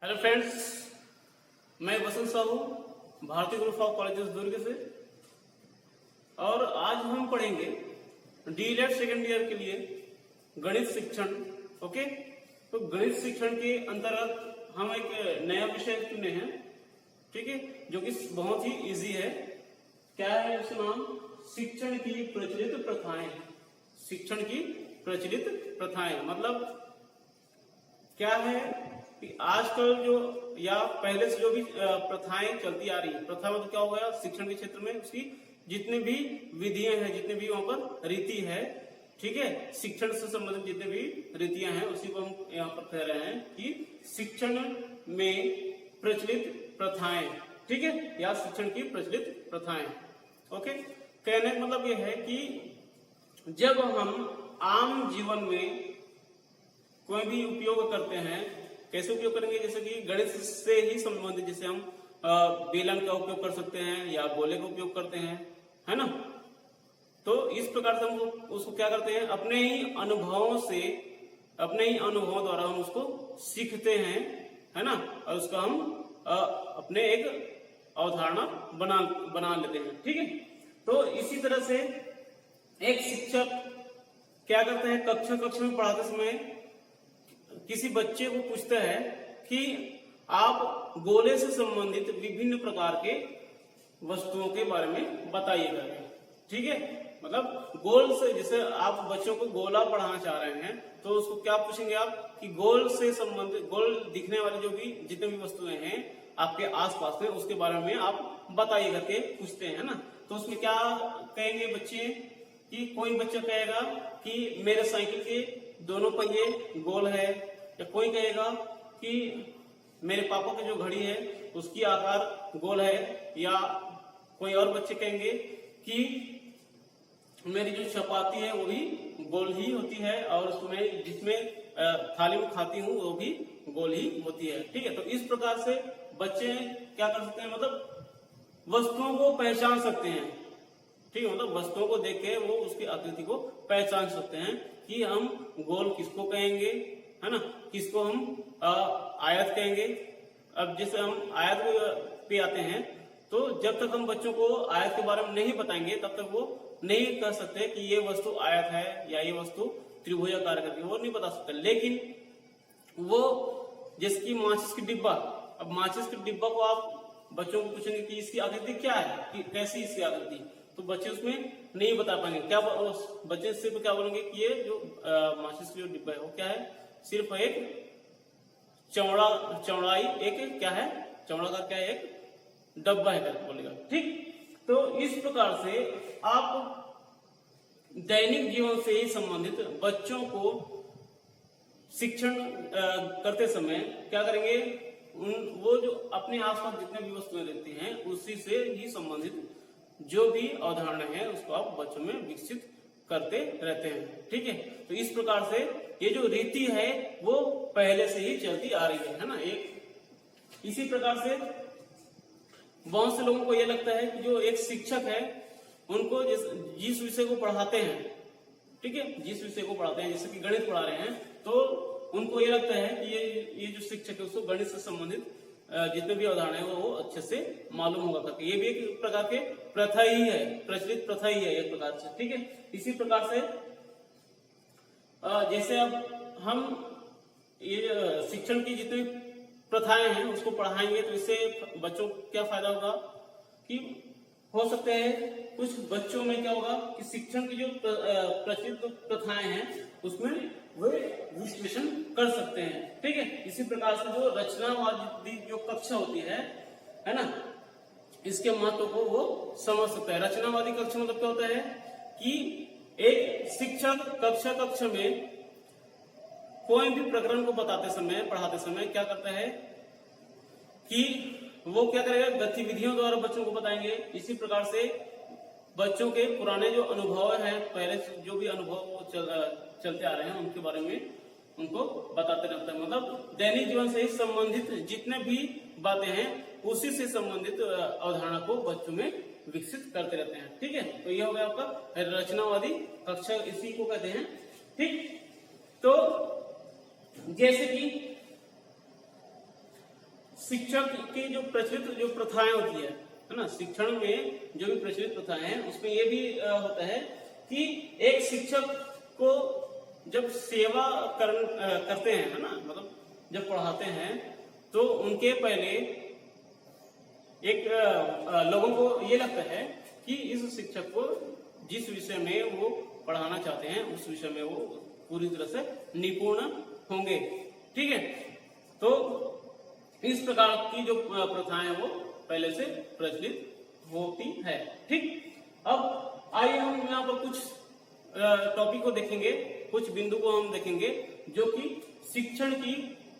Hello friends, मैं वसंत साहू भारतीय group of colleges दुर्ग से। और आज हम पढ़ेंगे डीएलएड सेकेंड ईयर के लिए गणित शिक्षण। ओके, तो गणित शिक्षण के अंतर्गत हम एक नया विषय चुने हैं, ठीक है, जो कि बहुत ही इजी है। क्या है उसका नाम? शिक्षण की प्रचलित प्रथाएं। शिक्षण की प्रचलित प्रथाएं मतलब क्या है कि आजकल जो या पहले से जो भी प्रथाएं चलती आ रही है, प्रथा मतलब क्या हो गया, शिक्षण के क्षेत्र में उसकी जितने भी विधियां हैं, जितने भी वहां पर रीति है, ठीक है, शिक्षण से संबंधित जितने भी रीतियां हैं, उसी को हम यहाँ पर कह रहे हैं कि शिक्षण में प्रचलित प्रथाएं, ठीक है, या शिक्षण की प्रचलित प्रथाएं। ओके, कहने का मतलब यह है कि जब हम आम जीवन में कोई भी उपयोग करते हैं, कैसे उपयोग करेंगे? जैसे कि गणित से ही संबंधित, जैसे हम बेलन का उपयोग कर सकते हैं या गोले का उपयोग करते हैं, है ना। तो इस प्रकार से हम उसको क्या करते हैं, अपने ही अनुभवों द्वारा हम उसको सीखते हैं, है ना, और उसका हम अपने एक अवधारणा बना लेते हैं, ठीक है। तो इसी तरह से एक शिक्षक क्या करते हैं, कक्षा में पढ़ाते समय किसी बच्चे को पूछता है कि आप गोले से संबंधित विभिन्न प्रकार के वस्तुओं के बारे में बताइएगा, ठीक है। मतलब गोल से, जैसे आप बच्चों को गोला पढ़ाना चाह रहे हैं, तो उसको क्या पूछेंगे आप कि गोल से संबंधित, गोल दिखने वाले जो भी जितने भी वस्तुएं हैं आपके आसपास में, उसके बारे में आप बताइए करके पूछते हैं ना। तो उसमें क्या कहेंगे बच्चे कि कोई बच्चा कहेगा कि मेरे साइकिल के दोनों पहिए गोल है, या कोई कहेगा कि मेरे पापा की जो घड़ी है उसकी आकार गोल है, या कोई और बच्चे कहेंगे कि मेरी जो चपाती है वो भी गोल ही होती है, और उसमें जिसमें थाली में खाती हूँ वो भी गोल ही होती है, ठीक है। तो इस प्रकार से बच्चे क्या कर सकते हैं, मतलब वस्तुओं को पहचान सकते हैं, ठीक है, मतलब वस्तुओं को देख के वो उसकी आकृति को पहचान सकते हैं कि हम गोल किसको कहेंगे, है ना, किसको हम आयत कहेंगे। अब जैसे हम आयत पे आते हैं, तो जब तक हम बच्चों को आयत के बारे में नहीं बताएंगे तब तक वो नहीं कह सकते कि ये वस्तु आयत है या ये वस्तु त्रिभुजाकार करके, वो नहीं बता सकते। लेकिन वो जैसे कि माचिस की डिब्बा, अब माचिस की डिब्बा को आप बच्चों को पूछेंगे कि इसकी आकृति क्या है, कि कैसी इसकी आकृति, तो बच्चे उसमें नहीं बता पाएंगे। क्या बच्चे सिर्फ क्या बोलेंगे कि ये जो माचिस की जो डिब्बा है वो क्या है, सिर्फ एक चौड़ाई एक क्या है, चौड़ा का क्या है, एक डब्बा है करके बोलेगा, ठीक। तो इस प्रकार से आप दैनिक जीवन से ही संबंधित बच्चों को शिक्षण करते समय क्या करेंगे, वो जो अपने आसपास जितने भी वस्तुएं रहती हैं उसी से ही संबंधित जो भी अवधारणा है उसको आप बच्चों में विकसित करते रहते हैं, ठीक है। तो इस प्रकार से ये जो रीति है वो पहले से ही चलती आ रही है ना। एक इसी प्रकार से बहुत से लोगों को ये लगता है कि जो एक शिक्षक है उनको जिस विषय को पढ़ाते हैं, ठीक है, जिस विषय को पढ़ाते हैं, जैसे कि गणित पढ़ा रहे हैं, तो उनको ये लगता है कि ये जो शिक्षक है उसको गणित से संबंधित जितने भी अवधारणा है वो अच्छे से मालूम होगा करके। ये भी एक प्रकार के प्रथा ही है, प्रचलित प्रथा ही है एक प्रकार से, ठीक है। इसी प्रकार से जैसे अब हम ये शिक्षण की जितनी प्रथाएं हैं उसको पढ़ाएंगे तो इससे बच्चों को क्या फायदा होगा कि हो सकता है कुछ बच्चों में क्या होगा कि शिक्षण की जो प्रचलित प्रथाएं हैं उसमें वे विश्लेषण कर सकते हैं, ठीक है। इसी प्रकार से जो रचनावादी जो कक्षा होती है ना, इसके महत्व को वो समझ सकता है। रचनावादी कक्षा मतलब क्या होता है कि एक शिक्षक कक्षा में कोई भी प्रकरण को बताते समय, पढ़ाते समय क्या करता है कि वो क्या करेगा, गतिविधियों द्वारा बच्चों को बताएंगे। इसी प्रकार से बच्चों के पुराने जो अनुभव हैं, पहले जो भी अनुभव चलते आ रहे हैं उनके बारे में उनको बताते रहते हैं। मतलब दैनिक जीवन से ही संबंधित जितने भी बातें हैं उसी से संबंधित अवधारणा को बच्चों में विकसित करते रहते हैं, ठीक है। तो यह हो गया आपका रचनावादी कक्षा, इसी को कहते हैं, ठीक। तो जैसे कि शिक्षक की जो प्रचलित जो प्रथाएं होती है ना, शिक्षण में जो भी प्रचलित प्रथाएं हैं उसमें ये भी होता है कि एक शिक्षक को जब सेवा करते हैं, है ना, मतलब जब पढ़ाते हैं तो उनके पहले एक लोगों को ये लगता है कि इस शिक्षक को जिस विषय में वो पढ़ाना चाहते हैं उस विषय में वो पूरी तरह से निपुण होंगे। ठीक है, तो इस प्रकार की जो प्रथाएं वो पहले से प्रचलित होती है। ठीक, अब आइए हम यहाँ पर कुछ टॉपिक को देखेंगे, कुछ बिंदु को हम देखेंगे जो कि शिक्षण की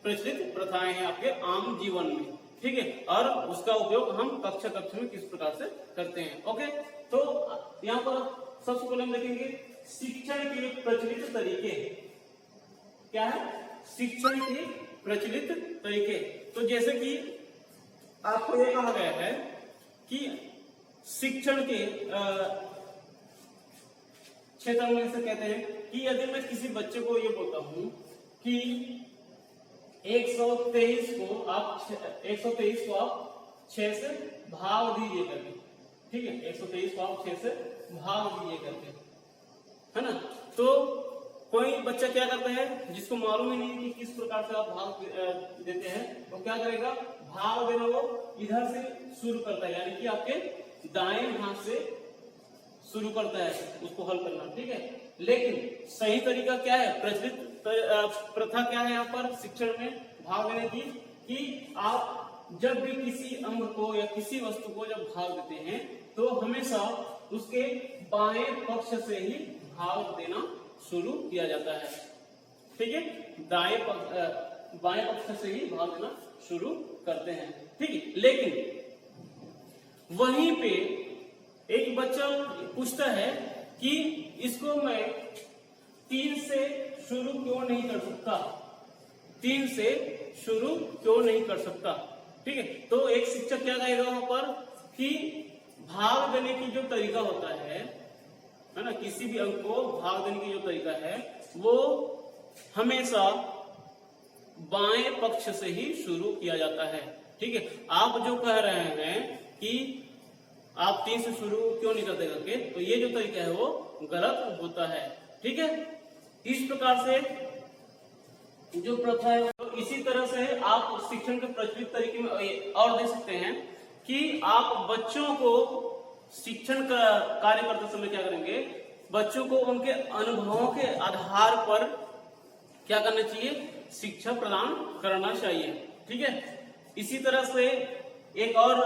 प्रचलित प्रथाएं हैं आपके आम जीवन में। ठीक है, और उसका उपयोग हम कक्षा में किस प्रकार से करते हैं। ओके, तो यहाँ पर सबसे पहले हम देखेंगे शिक्षण के प्रचलित तरीके। क्या है? शिक्षण के प्रचलित तरीके। तो जैसे कि आपको ये कहा गया है कि शिक्षण के क्षेत्र में से कहते हैं कि यदि मैं किसी बच्चे को ये बोलता हूं कि 123 को आप 6 से भाग दीजिए करके। ठीक है, 123 को आप 6 से भाग दीजिए करके, है ना। तो कोई बच्चा क्या करता है जिसको मालूम ही नहीं कि किस प्रकार से आप भाग देते हैं, तो क्या करेगा, भाग देना वो इधर से शुरू करता है, यानी कि आपके दाएं हाथ से शुरू करता है उसको हल करना। ठीक है, लेकिन सही तरीका क्या है, प्रचलित प्रथा क्या है यहाँ पर शिक्षण में भाग लेने की, कि आप जब भी किसी अंग को या किसी वस्तु को जब भाग देते हैं तो हमेशा उसके बाएं पक्ष से ही भाग देना शुरू किया जाता है। ठीक है, बाएं पक्ष से ही भाग देना शुरू करते हैं। ठीक है, लेकिन वहीं पे एक बच्चा पूछता है कि इसको मैं 3 से शुरू क्यों नहीं कर सकता, 3 से शुरू क्यों नहीं कर सकता। ठीक है, तो एक शिक्षक क्या कहेगा वहां पर कि भाग देने की जो तरीका होता है ना, किसी भी अंक को भाग देने की जो तरीका है वो हमेशा बाएं पक्ष से ही शुरू किया जाता है। ठीक है, आप जो कह रहे हैं कि आप 3 से शुरू क्यों नहीं करते करके, तो ये जो तरीका है वो गलत होता है। ठीक है, इस प्रकार से जो प्रथा है, तो इसी तरह से आप शिक्षण के प्रचलित तरीके में और देख सकते हैं कि आप बच्चों को शिक्षण का कार्य करते समय क्या करेंगे, बच्चों को उनके अनुभवों के आधार पर क्या करना चाहिए, शिक्षा प्रदान करना चाहिए। ठीक है, इसी तरह से एक और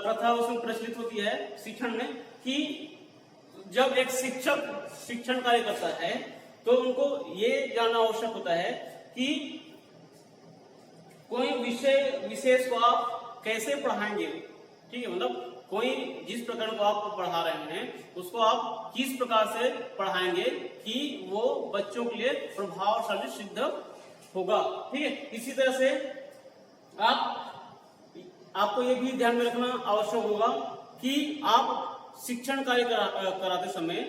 प्रथा उसमें प्रचलित होती है शिक्षण में कि जब एक शिक्षक शिक्षण कार्य करता है तो उनको ये जानना आवश्यक होता है कि कोई विषय विशेष को आप कैसे पढ़ाएंगे। ठीक है, मतलब कोई जिस प्रकार को आप पढ़ा रहे हैं उसको आप किस प्रकार से पढ़ाएंगे कि वो बच्चों के लिए प्रभावशाली सिद्ध होगा। ठीक है, इसी तरह से आपको ये भी ध्यान में रखना आवश्यक होगा कि आप शिक्षण कार्य कराते समय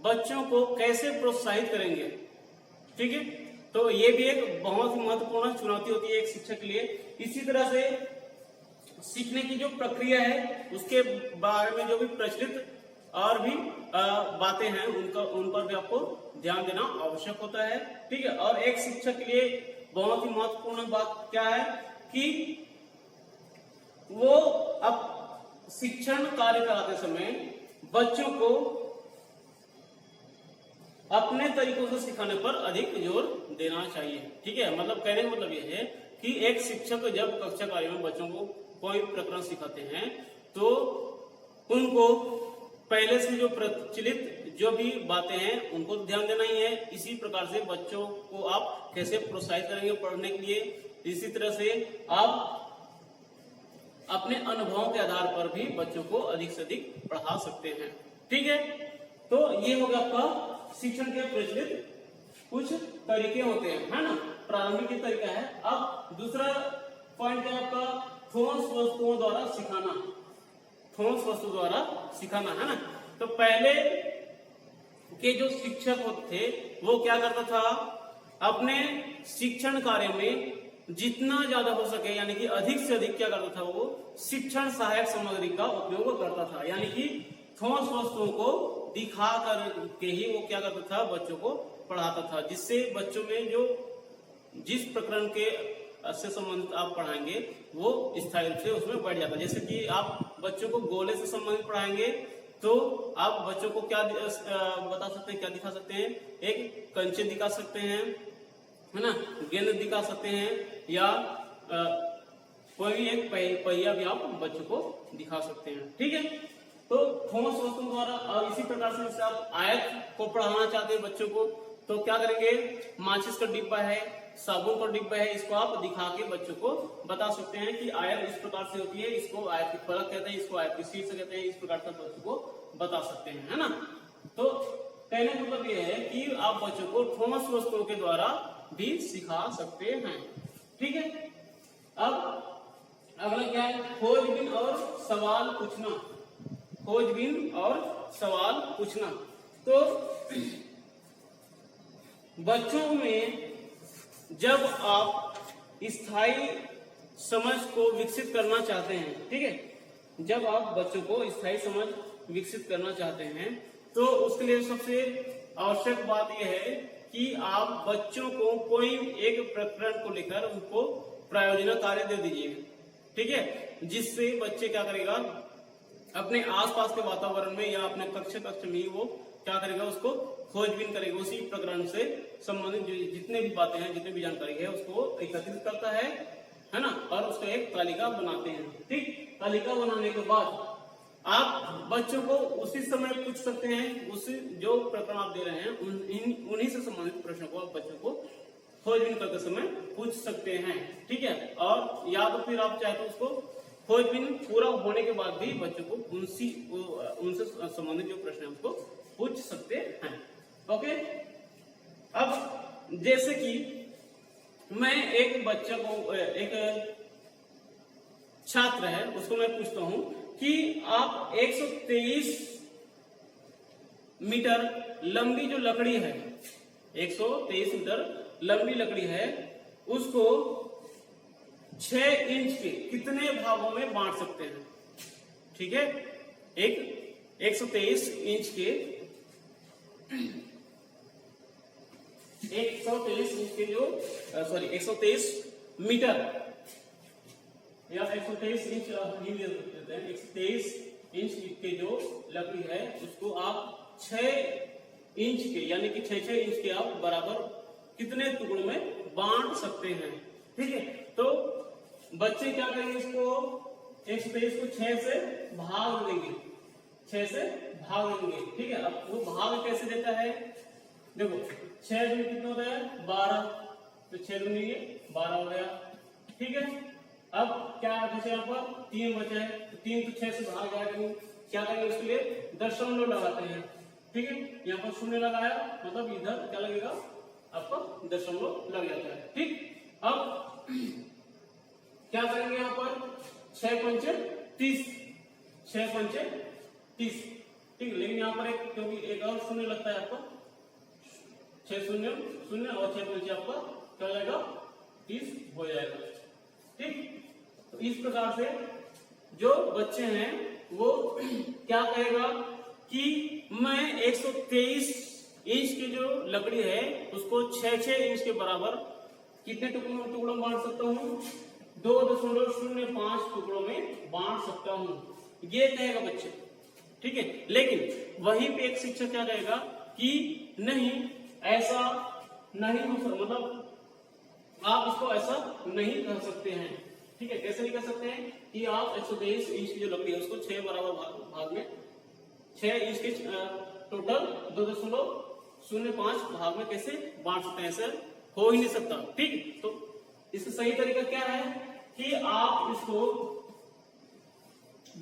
बच्चों को कैसे प्रोत्साहित करेंगे। ठीक है, तो ये भी एक बहुत ही महत्वपूर्ण चुनौती होती है एक शिक्षक के लिए। इसी तरह से सीखने की जो प्रक्रिया है उसके बारे में जो भी प्रचलित और भी बातें हैं उन पर भी आपको ध्यान देना आवश्यक होता है। ठीक है, और एक शिक्षक के लिए बहुत ही महत्वपूर्ण बात क्या है कि वो अब शिक्षण कार्य कराते समय बच्चों को अपने तरीकों से सिखाने पर अधिक जोर देना चाहिए। ठीक है, मतलब कहने का मतलब यह है कि एक शिक्षक जब कक्षा कार्य में बच्चों को कोई प्रकरण सिखाते हैं तो उनको पहले से जो प्रचलित जो भी बातें हैं उनको ध्यान देना ही है। इसी प्रकार से बच्चों को आप कैसे प्रोत्साहित करेंगे पढ़ने के लिए, इसी तरह से आप अपने अनुभवों के आधार पर भी बच्चों को अधिक से अधिक पढ़ा सकते हैं। ठीक है, तो ये हो गया आपका शिक्षण के प्रचलित कुछ तरीके होते हैं, है ना, प्रारंभिक तरीका है। अब दूसरा पॉइंट है आपका ठोस वस्तुओं द्वारा सिखाना। ठोस वस्तु द्वारा सिखाना, है ना। तो पहले के जो शिक्षक होते थे वो क्या करता था, अपने शिक्षण कार्य में जितना ज्यादा हो सके यानी कि अधिक से अधिक क्या करता था, वो शिक्षण सहायक सामग्री का उपयोग करता था, यानी कि ठोस वस्तुओं को दिखा करके ही वो क्या करता था, बच्चों को पढ़ाता था, जिससे बच्चों में जो जिस प्रकरण के से संबंधित आप पढ़ाएंगे वो स्थायी रूप से उसमें बैठ जाता है। जैसे कि आप बच्चों को गोले से संबंधित पढ़ाएंगे तो आप बच्चों को क्या बता सकते हैं, क्या दिखा सकते हैं, एक कंचे दिखा सकते हैं, है ना, गेंद दिखा सकते हैं, या कोई भी एक पहिया भी आप बच्चों को दिखा सकते हैं। ठीक है, तो ठोस वस्तुओं द्वारा, और इसी प्रकार से जैसे आप आयत को पढ़ाना चाहते हैं बच्चों को, तो क्या करेंगे, माचिस का डिब्बा है, साबुन का डिब्बा है, इसको आप दिखा के बच्चों को बता सकते हैं कि आयत इस प्रकार से होती है, इसको आयत की फलक कहते हैं, इसको आयत की शीर्ष कहते हैं, इस प्रकार से बच्चों को बता सकते हैं, है ना। तो कहने का मतलब यह है कि आप बच्चों को ठोस वस्तुओं के द्वारा भी सिखा सकते हैं। ठीक है, अब अगला क्या है, खोजबीन और सवाल पूछना। खोजबीन और सवाल पूछना, तो बच्चों में जब आप स्थायी समझ को विकसित करना चाहते हैं, ठीक है, जब आप बच्चों को स्थायी समझ विकसित करना चाहते हैं तो उसके लिए सबसे आवश्यक बात यह है कि आप बच्चों को कोई एक प्रकरण को लेकर उनको प्रायोजन कार्य दे दीजिए। ठीक है, जिससे बच्चे क्या करेगा, अपने आसपास के वातावरण में या अपने कक्ष में ही वो क्या करेगा, उसको खोजबीन करेगा, उसी प्रकरण से संबंधित जितने भी बातें हैं, जितने भी जानकारी है, उसको एकत्रित करता है ना, और उसका एक तालिका बनाते हैं। ठीक, तालिका बनाने के बाद आप बच्चों को उसी समय पूछ सकते हैं, उसी जो प्रकरण आप दे रहे हैं उन्हीं से संबंधित प्रश्नों को आप बच्चों को खोजबीन करते समय पूछ सकते हैं। ठीक है, और या तो फिर आप चाहे तो उसको खोजबीन पूरा होने के बाद भी बच्चों को उनसे संबंधित जो प्रश्न है उसको पूछ सकते हैं। ओके, अब जैसे कि मैं एक बच्चा को, एक छात्र है, उसको मैं पूछता हूं कि आप 123 मीटर लंबी जो लकड़ी है, 123 मीटर लंबी लकड़ी है, उसको 6 इंच के कितने भागों में बांट सकते हैं। ठीक है, एक 123 इंच के 123 इंच के जो 123 मीटर या 123 इंच देते हैं, 123 इंच के जो लकड़ी है उसको आप 6 इंच के यानी कि 6 इंच के आप बराबर कितने टुकड़ों में बांट सकते हैं। ठीक है, तो बच्चे क्या करेंगे, इसको 123 को 6 से भाग देंगे, 6 से भाग देंगे। ठीक है, अब वो भाग कैसे देता है, देखो 6 में कितना होता है, 12, तो 6 में ये 12 हो गया। ठीक है, अब क्या जैसे यहाँ पर 3 बचा है, तो 3 तो 6 से भाग जाएगा, क्या करेंगे उसके लिए दशमलव लगाते हैं। ठीक है, यहाँ पर शून्य लगाया मतलब इधर क्या लगेगा, आपका दशमलव लग जाता है। ठीक, अब क्या करेंगे, यहाँ पर 6 पंचे 30, 6 पंचे 30। ठीक, लेकिन यहाँ पर एक क्योंकि एक और शून्य लगता है आपका, 6 शून्य शून्य और 6 पंचे आपका क्या जाएगा, 30 हो जाएगा। ठीक, तो इस प्रकार से जो बच्चे हैं वो क्या कहेगा कि मैं 123 इंच की जो लकड़ी है उसको 6 इंच के बराबर कितने टुकड़ों में बांट सकता हूँ, 2.05 टुकड़ों में बांट सकता हूँ, ये कहेगा बच्चे। ठीक है, लेकिन वहीं पे एक शिक्षक क्या कहेगा कि नहीं, ऐसा नहीं हो सकता, मतलब आप इसको ऐसा नहीं कर सकते हैं। ठीक है, कैसे नहीं कर सकते हैं कि आप 123 इंच की जो लकड़ी है उसको 6 बराबर भाग में 6 इंच के टोटल 2.05 भाग में कैसे बांट सकते हैं, ऐसे हो ही नहीं सकता। ठीक, तो इसका सही तरीका क्या है कि आप इसको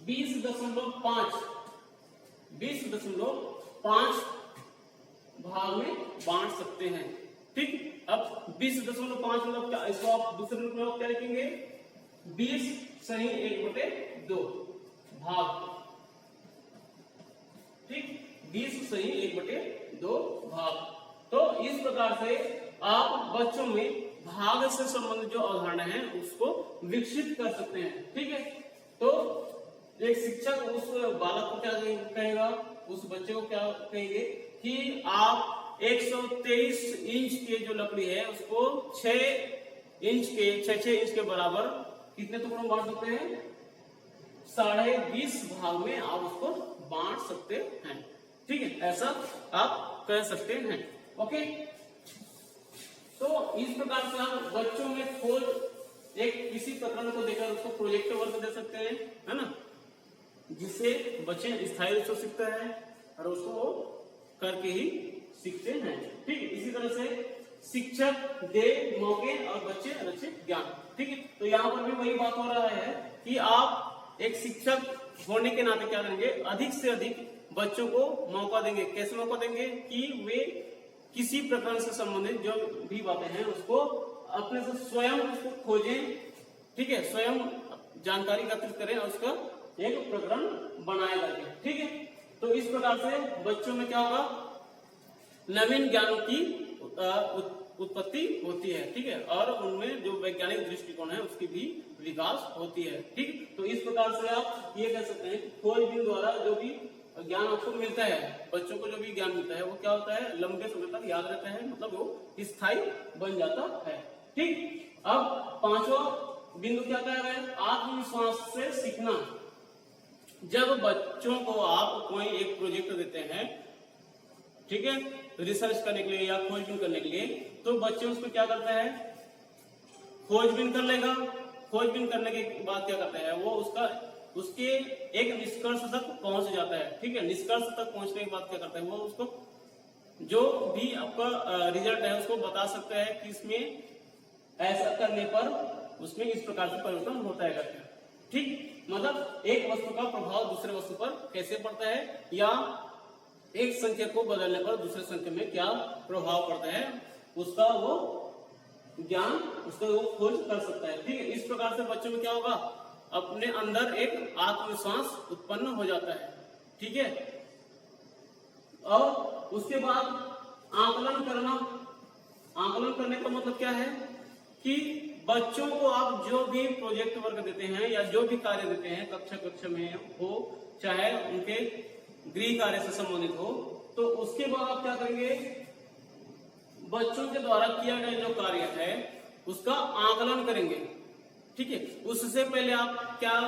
20.5 भाग में बांट सकते हैं। ठीक, अब 20.5 मतलब क्या, इसको आप दूसरे रूप में क्या लिखेंगे, 20 सही 1/2 भाग। ठीक, 20 सही 1/2 भाग। तो इस प्रकार से आप बच्चों में भाग से संबंधित जो अवधारणा है उसको विकसित कर सकते हैं। ठीक है, तो एक शिक्षक उस बालक को क्या कहेगा, उस बच्चे को क्या कहेंगे कि आप 123 इंच की जो लकड़ी है उसको 6 इंच के बराबर कितने टुकड़ों में बांट सकते हैं, 20.5 भाग में आप उसको बांट सकते हैं। ठीक है, ऐसा आप कह सकते हैं। ओके, तो इस प्रकार से आप बच्चों में खोज एक किसी प्रकरण को देकर उसको प्रोजेक्ट वर्क दे सकते हैं, है ना, जिससे बच्चे स्थायी रूप से सीखते हैं और उसको वो करके ही सीखते हैं। ठीक है, इसी तरह से शिक्षक दे मौके और बच्चे रचे ज्ञान। ठीक है, तो यहाँ पर भी वही बात हो रहा है कि आप एक शिक्षक होने के नाते क्या करेंगे, अधिक से अधिक बच्चों को मौका देंगे। कैसे मौका देंगे कि वे किसी प्रकरण से संबंधित जो भी बातें हैं उसको अपने से स्वयं उसको खोजें। ठीक है, स्वयं जानकारी एकत्रित करें और उसका एक प्रकरण बनाए करके। ठीक है, तो इस प्रकार से बच्चों में क्या होगा, नवीन ज्ञान की उत्पत्ति होती है। ठीक है, और उनमें जो वैज्ञानिक दृष्टिकोण है उसकी भी विकास होती है। ठीक, तो इस प्रकार से आप ये कह सकते हैं खोजबीन द्वारा जो भी ज्ञान आपको मिलता है, बच्चों को जो भी ज्ञान मिलता है वो क्या होता है, लंबे समय तक याद रहता है, मतलब वो स्थायी बन जाता है। ठीक, अब 5वां बिंदु क्या कह रहे हैं, आत्मविश्वास से सीखना। जब बच्चों को आप कोई एक प्रोजेक्ट देते हैं, ठीक है, रिसर्च करने के लिए या खोजबीन करने के लिए, तो बच्चे उसको क्या करते हैं, खोजबीन कर लेगा। खोजबीन करने के बाद क्या करता है, वो उसके एक निष्कर्ष तक पहुंच जाता है। ठीक है, निष्कर्ष तक पहुंचने के बाद क्या करता है, वो उसको जो भी आपका रिजल्ट है उसको बता सकता है कि इसमें ऐसा करने पर उसमें इस प्रकार से परिवर्तन होता है करके। ठीक, मतलब एक वस्तु का प्रभाव दूसरे वस्तु पर कैसे पड़ता है, या एक संख्या को बदलने पर दूसरे संख्या में क्या प्रभाव पड़ता है, उसका वो ज्ञान, उसका वो खोज कर सकता है। ठीक है, इस प्रकार से बच्चों में क्या होगा, अपने अंदर एक आत्मविश्वास उत्पन्न हो जाता है। ठीक है, और उसके बाद आकलन करना। आकलन करने का मतलब क्या है कि बच्चों को आप जो भी प्रोजेक्ट वर्क देते हैं या जो भी कार्य देते हैं कक्षा में हो, चाहे उनके गृह कार्य से संबंधित हो, तो उसके बाद आप क्या करेंगे, बच्चों के द्वारा किया गया जो कार्य है उसका आकलन करेंगे। ठीक है, उससे पहले आप क्या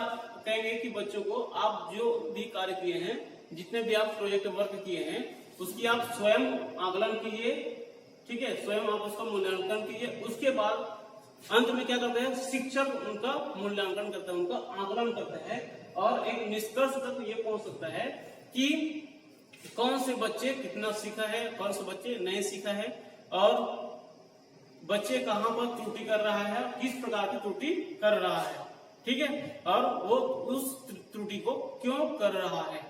कहेंगे कि बच्चों को आप जो भी कार्य किए हैं, जितने भी आप प्रोजेक्ट वर्क किए हैं, उसकी आप स्वयं आकलन कीजिए। ठीक है, स्वयं आप उसका मूल्यांकन कीजिए। उसके बाद अंत में क्या करते हैं, शिक्षक उनका मूल्यांकन करता है, उनका आकलन करता है और एक निष्कर्ष तक ये पहुंच सकता है कि कौन से बच्चे कितना सीखा है, कौन से बच्चे नहीं सीखा है, और बच्चे कहां पर त्रुटि कर रहा है, किस प्रकार की त्रुटि कर रहा है। ठीक है, और वो उस त्रुटि को क्यों कर रहा है।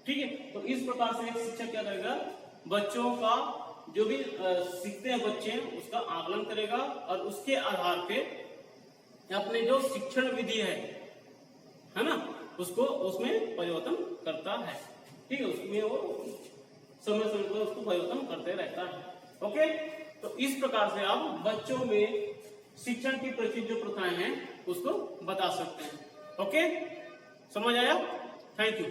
ठीक है, तो इस प्रकार से एक शिक्षक क्या करेगा, बच्चों का जो भी सीखते हैं बच्चे उसका आकलन करेगा और उसके आधार पे अपने जो शिक्षण विधि है ना, उसको उसमें परिवर्तन करता है। ठीक है, उसमें वो समय पर उसको परिवर्तन करते रहता है। ओके, तो इस प्रकार से आप बच्चों में शिक्षण की प्रचलित जो प्रथाएं हैं उसको बता सकते हैं। ओके, समझ आया? Thank you.